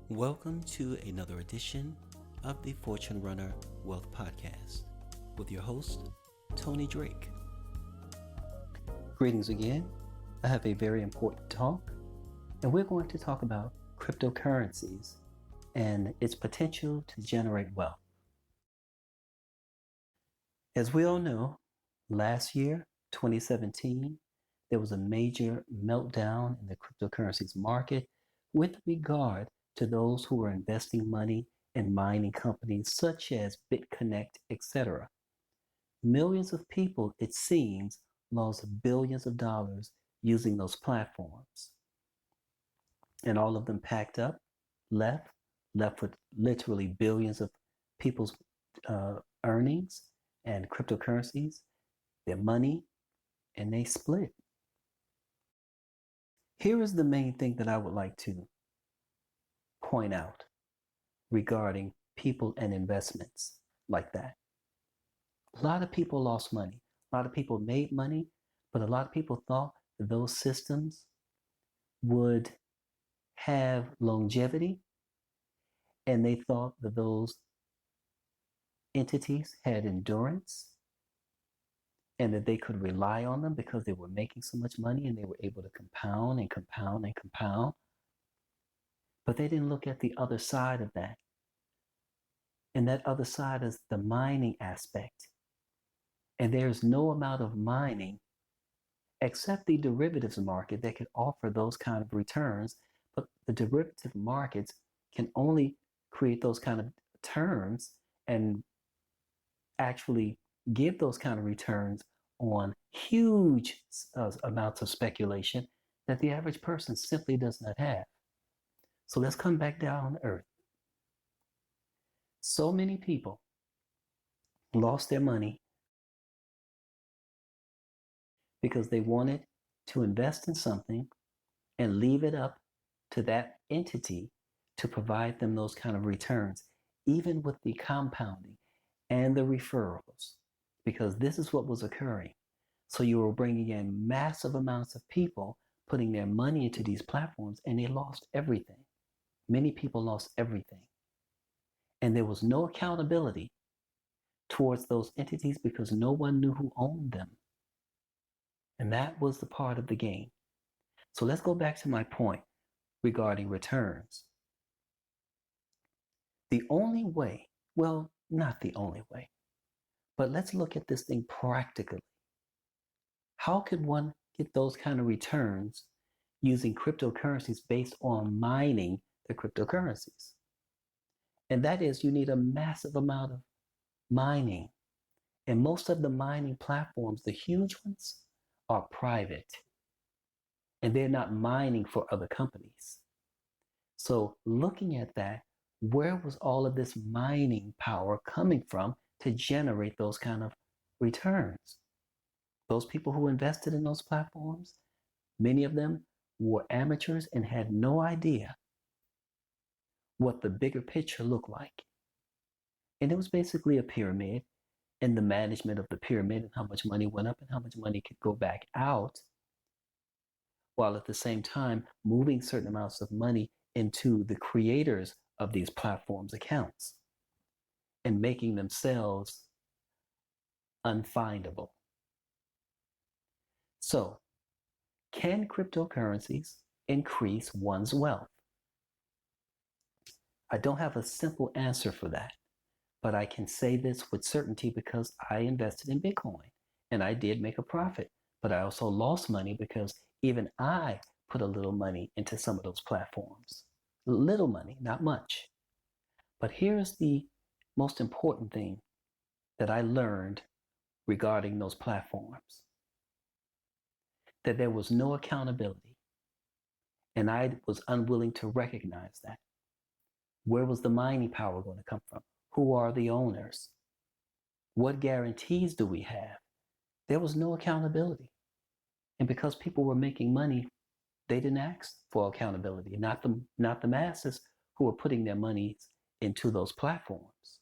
Welcome to another edition of the Fortune Runner Wealth Podcast with your host, Tony Drake. Greetings again. I have a very important talk, and we're going to talk about cryptocurrencies and its potential to generate wealth. As we all know, last year, 2017, there was a major meltdown in the cryptocurrencies market with regard to those who were investing money in mining companies such as BitConnect, etc. Millions of people, it seems, lost billions of dollars using those platforms. And all of them packed up, left with literally billions of people's earnings and cryptocurrencies, their money, and they split. Here is the main thing that I would like to point out regarding people and investments like that. A lot of people lost money. A lot of people made money, but a lot of people thought that those systems would have longevity, and they thought that those entities had endurance and that they could rely on them because they were making so much money and they were able to compound and compound and compound. But they didn't look at the other side of that. And that other side is the mining aspect. And there's no amount of mining except the derivatives market that can offer those kind of returns. But the derivative markets can only create those kind of terms and actually give those kind of returns on huge amounts of speculation that the average person simply does not have. So let's come back down to earth. So many people lost their money because they wanted to invest in something and leave it up to that entity to provide them those kind of returns, even with the compounding and the referrals, because this is what was occurring. So you were bringing in massive amounts of people putting their money into these platforms, and they lost everything. Many people lost everything. And there was no accountability towards those entities because no one knew who owned them. And that was the part of the game. So let's go back to my point regarding returns. The only way, well, not the only way, but let's look at this thing practically. How could one get those kind of returns using cryptocurrencies based on mining the cryptocurrencies? And that is, you need a massive amount of mining. And most of the mining platforms, the huge ones, are private. And they're not mining for other companies. So looking at that, where was all of this mining power coming from to generate those kind of returns? Those people who invested in those platforms, many of them were amateurs and had no idea what the bigger picture looked like. And it was basically a pyramid, and the management of the pyramid and how much money went up and how much money could go back out, while at the same time moving certain amounts of money into the creators of these platforms' accounts and making themselves unfindable. So, can cryptocurrencies increase one's wealth? I don't have a simple answer for that, but I can say this with certainty because I invested in Bitcoin and I did make a profit, but I also lost money because even I put a little money into some of those platforms. Little money, not much. But here's the most important thing that I learned regarding those platforms: that there was no accountability, and I was unwilling to recognize that. Where was the mining power going to come from? Who are the owners? What guarantees do we have? There was no accountability. And because people were making money, they didn't ask for accountability, not the masses who were putting their money into those platforms.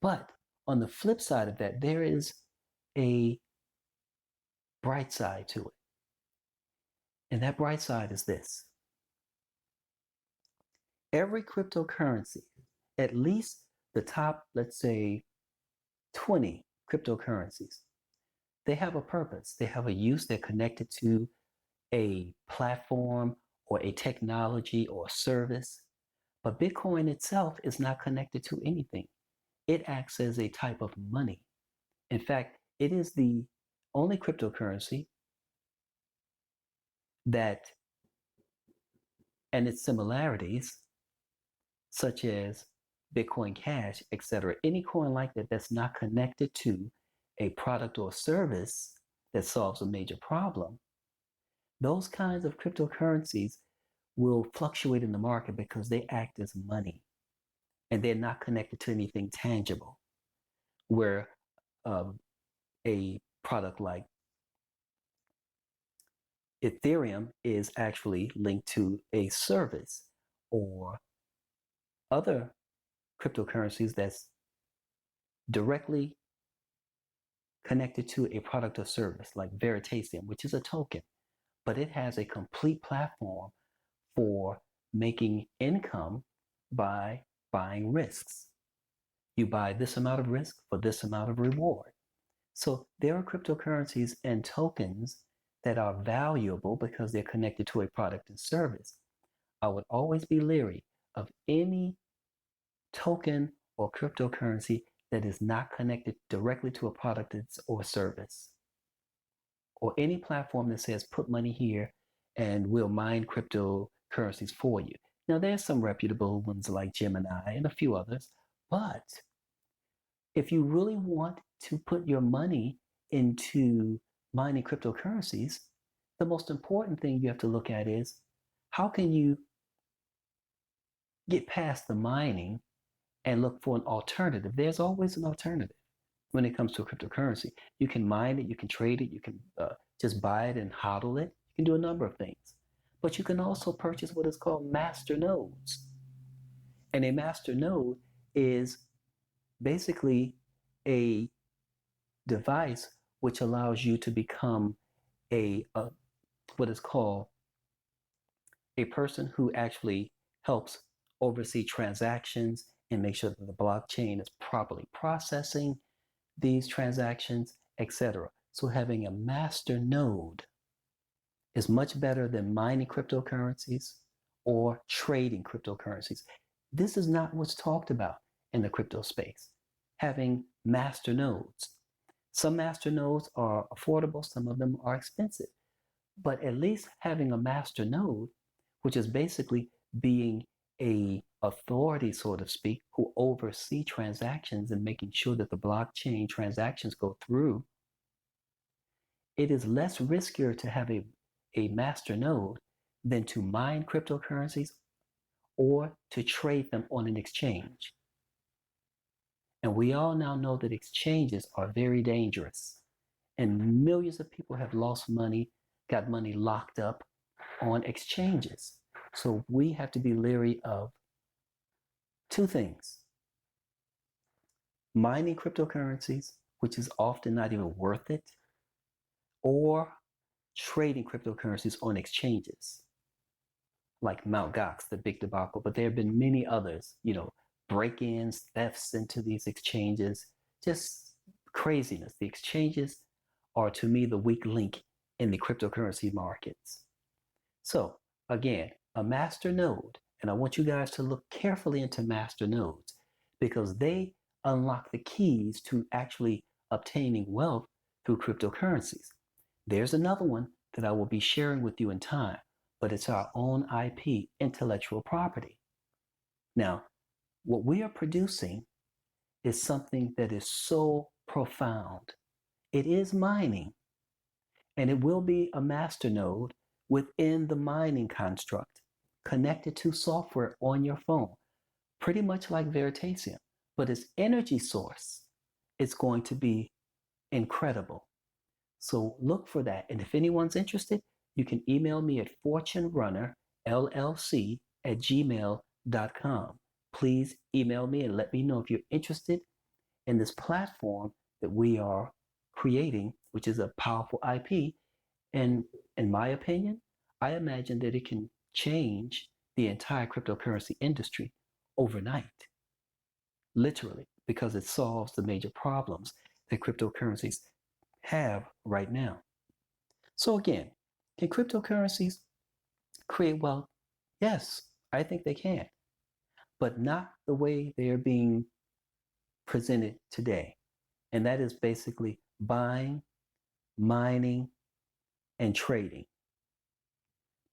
But on the flip side of that, there is a bright side to it. And that bright side is this: Every cryptocurrency, at least the top, let's say, 20 cryptocurrencies, they have a purpose. They have a use. They're connected to a platform or a technology or a service. But Bitcoin itself is not connected to anything. It acts as a type of money. In fact, it is the only cryptocurrency that, and its similarities, such as Bitcoin Cash, etc., any coin like that that's not connected to a product or service that solves a major problem, those kinds of cryptocurrencies will fluctuate in the market because they act as money and they're not connected to anything tangible. Where a product like Ethereum is actually linked to a service, or other cryptocurrencies that's directly connected to a product or service, like Veritasium, which is a token, but it has a complete platform for making income by buying risks. You buy this amount of risk for this amount of reward. So there are cryptocurrencies and tokens that are valuable because they're connected to a product and service. I would always be leery of any token or cryptocurrency that is not connected directly to a product or service, or any platform that says put money here and we'll mine cryptocurrencies for you. Now, there's some reputable ones like Gemini and a few others, but if you really want to put your money into mining cryptocurrencies, the most important thing you have to look at is how can you get past the mining and look for an alternative. There's always an alternative when it comes to a cryptocurrency. You can mine it, you can trade it, you can just buy it and hodl it. You can do a number of things. But you can also purchase what is called master nodes. And a master node is basically a device which allows you to become a what is called a person who actually helps oversee transactions and make sure that the blockchain is properly processing these transactions, etc. So having a master node is much better than mining cryptocurrencies or trading cryptocurrencies. This is not what's talked about in the crypto space. Having master nodes. Some master nodes are affordable, some of them are expensive. But at least having a master node, which is basically being a authority, so to speak, who oversee transactions and making sure that the blockchain transactions go through, it is less riskier to have a master node than to mine cryptocurrencies or to trade them on an exchange. And we all now know that exchanges are very dangerous. And millions of people have lost money, got money locked up on exchanges. So we have to be leery of two things: mining cryptocurrencies, which is often not even worth it, or trading cryptocurrencies on exchanges like Mt. Gox, the big debacle. But there have been many others, break-ins, thefts into these exchanges, just craziness. The exchanges are, to me, the weak link in the cryptocurrency markets. So again, a master node, and I want you guys to look carefully into master nodes because they unlock the keys to actually obtaining wealth through cryptocurrencies. There's another one that I will be sharing with you in time, but it's our own IP, intellectual property. Now, what we are producing is something that is so profound. It is mining, and it will be a master node within the mining construct, connected to software on your phone, pretty much like Veritasium, but its energy source is going to be incredible. So look for that. And if anyone's interested, you can email me at fortunerunnerllc@gmail.com. Please email me and let me know if you're interested in this platform that we are creating, which is a powerful IP. And in my opinion, I imagine that it can change the entire cryptocurrency industry overnight, literally, because it solves the major problems that cryptocurrencies have right now. So again, can cryptocurrencies create wealth? Yes, I think they can, but not the way they're being presented today. And that is basically buying, mining, and trading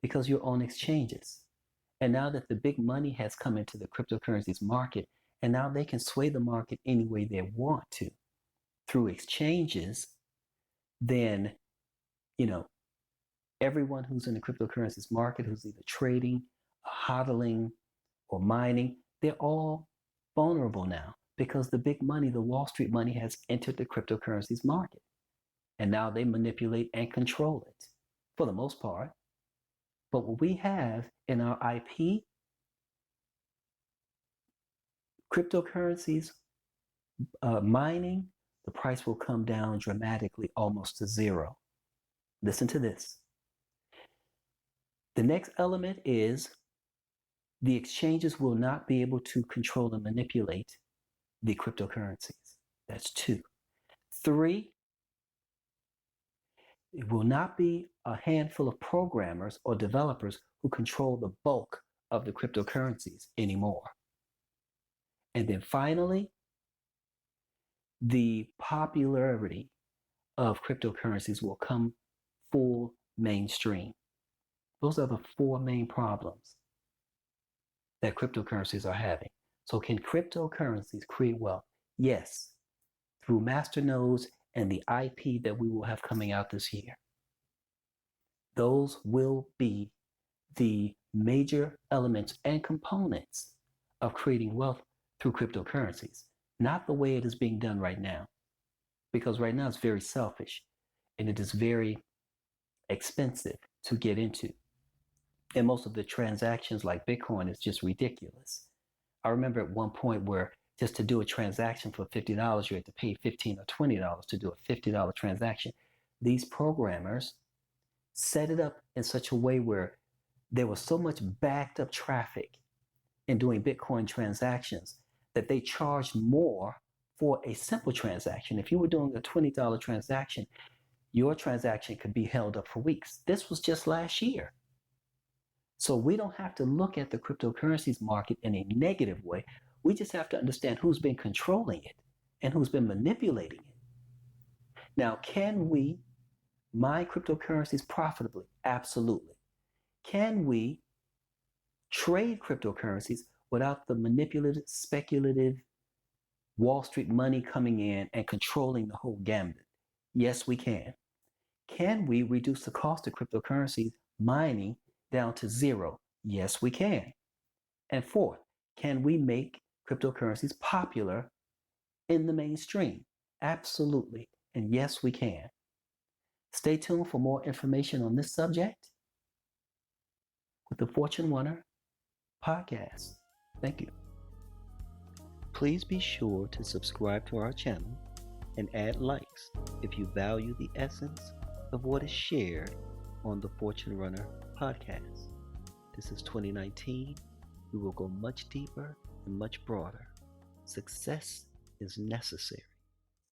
because you're on exchanges. And now that the big money has come into the cryptocurrencies market, and now they can sway the market any way they want to through exchanges, then, you know, everyone who's in the cryptocurrencies market, who's either trading, hodling, or mining, they're all vulnerable now because the big money, the Wall Street money, has entered the cryptocurrencies market. And now they manipulate and control it for the most part. But what we have in our IP, cryptocurrencies, mining, the price will come down dramatically, almost to zero. Listen to this. The next element is the exchanges will not be able to control and manipulate the cryptocurrencies. That's 2. 3, it will not be a handful of programmers or developers who control the bulk of the cryptocurrencies anymore. And then finally, the popularity of cryptocurrencies will come full mainstream. Those are the 4 main problems that cryptocurrencies are having. So can cryptocurrencies create wealth? Yes, through masternodes and the IP that we will have coming out this year. Those will be the major elements and components of creating wealth through cryptocurrencies, not the way it is being done right now. Because right now it's very selfish and it is very expensive to get into. And most of the transactions like Bitcoin is just ridiculous. I remember at one point where just to do a transaction for $50, you had to pay $15 or $20 to do a $50 transaction. These programmers set it up in such a way where there was so much backed up traffic in doing Bitcoin transactions that they charged more for a simple transaction. If you were doing a $20 transaction, your transaction could be held up for weeks. This was just last year. So we don't have to look at the cryptocurrencies market in a negative way. We just have to understand who's been controlling it and who's been manipulating it. Now, can we mine cryptocurrencies profitably? Absolutely. Can we trade cryptocurrencies without the manipulative, speculative Wall Street money coming in and controlling the whole gambit? Yes, we can. Can we reduce the cost of cryptocurrency mining down to zero? Yes, we can. And 4th, can we make cryptocurrencies popular in the mainstream? Absolutely. And yes, we can. Stay tuned for more information on this subject with the Fortune Winner podcast. Thank you. Please be sure to subscribe to our channel and add likes if you value the essence of what is shared on the Fortune Runner podcast. This is 2019. We will go much deeper and much broader. Success is necessary.